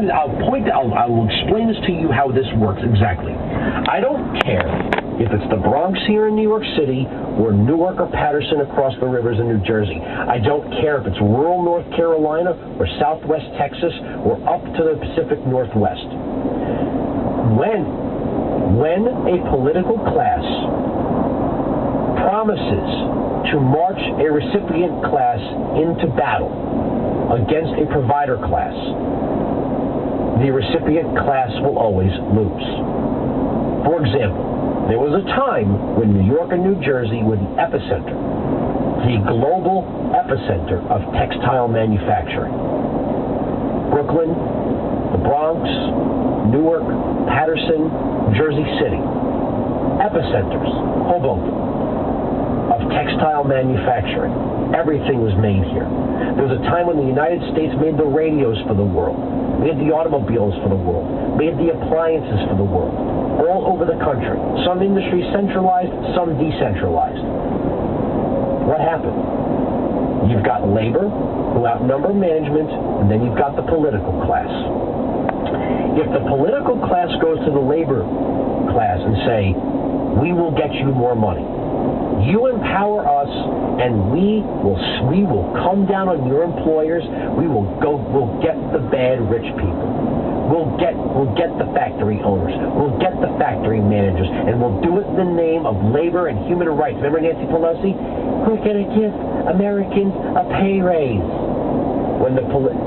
I will explain this to you how this works exactly. I don't care if it's the Bronx here in New York City or Newark or Patterson across the rivers in New Jersey. I don't care if it's rural North Carolina or Southwest Texas or up to the Pacific Northwest. When a political class promises to march a recipient class into battle against a provider class, the recipient class will always lose. For example, there was a time when New York and New Jersey were the epicenter, the global epicenter of textile manufacturing. Brooklyn, the Bronx, Newark, Patterson, Jersey City, epicenters, Hoboken, of textile manufacturing. Everything was made here. There was a time when the United States made the radios for the world, made the automobiles for the world, made the appliances for the world, all over the country. Some industries centralized, some decentralized. What happened? You've got labor who outnumber management, and then you've got the political class. If the political class goes to the labor class and say, we will get you more money, you empower us, and we will come down on your employers. We'll get the bad rich people. We'll get the factory owners. We'll get the factory managers, and we'll do it in the name of labor and human rights. Remember Nancy Pelosi? We're going to give Americans a pay raise.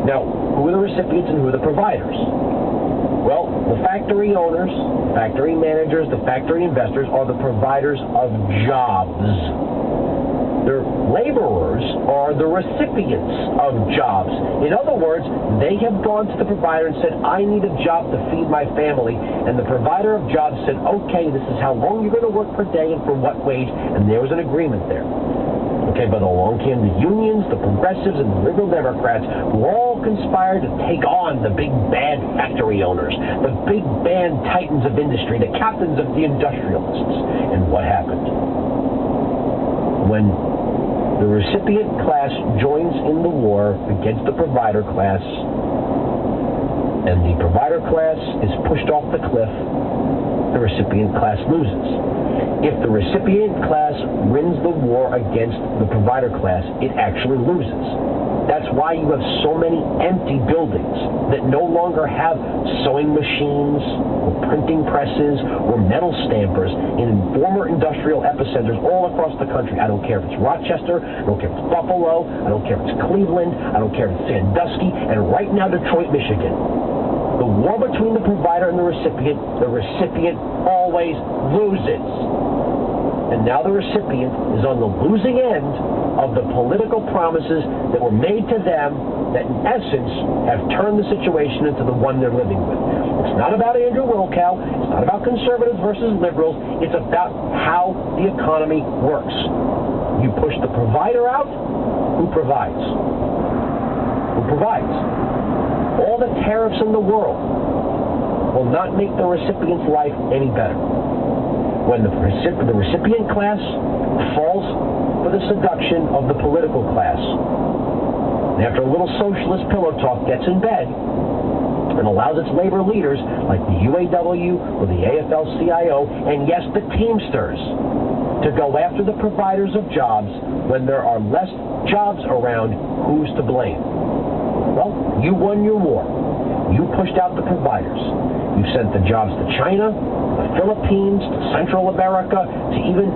Now, who are the recipients and who are the providers? Well, the factory owners, factory managers, the factory investors are the providers of jobs. The laborers are the recipients of jobs. In other words, they have gone to the provider and said, I need a job to feed my family. And the provider of jobs said, okay, this is how long you're going to work per day and for what wage. And there was an agreement there. Okay, but along came the unions, the progressives, and the liberal Democrats, who all conspired to take on the big bad factory owners, the big bad titans of industry, the captains of the industrialists. And what happened? When the recipient class joins in the war against the provider class, and the provider class is pushed off the cliff, the recipient class loses. If the recipient class wins the war against the provider class, it actually loses. That's why you have so many empty buildings that no longer have sewing machines or printing presses or metal stampers in former industrial epicenters all across the country. I don't care if it's Rochester, I don't care if it's Buffalo, I don't care if it's Cleveland, I don't care if it's Sandusky, and right now Detroit, Michigan. The war between the provider and the recipient always loses. And now the recipient is on the losing end of the political promises that were made to them that in essence have turned the situation into the one they're living with. It's not about Andrew Wilkow. It's not about conservatives versus liberals. It's about how the economy works. You push the provider out, who provides? Who provides? All the tariffs in the world will not make the recipient's life any better. When the recipient class falls for the seduction of the political class, and after a little socialist pillow talk gets in bed and allows its labor leaders like the UAW or the AFL-CIO, and yes, the Teamsters, to go after the providers of jobs when there are less jobs around, who's to blame? Well, you won your war. You pushed out the providers. You sent the jobs to China, the Philippines, to Central America, to even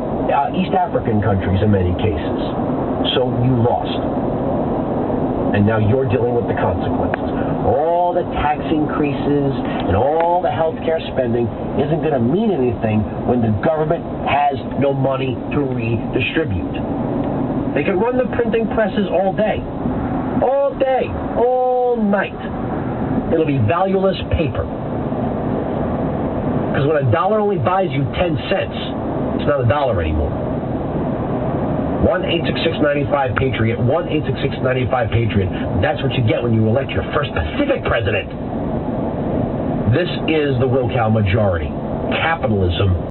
East African countries in many cases. So you lost. And now you're dealing with the consequences. All the tax increases and all the health care spending isn't going to mean anything when the government has no money to redistribute. They can run the printing presses all day, all night. It'll be valueless paper. Because when a dollar only buys you 10 cents, it's not a dollar anymore. 1-866-95-PATRIOT, 1-866-95-PATRIOT. That's what you get when you elect your first Pacific president. This is the Wilkow majority. Capitalism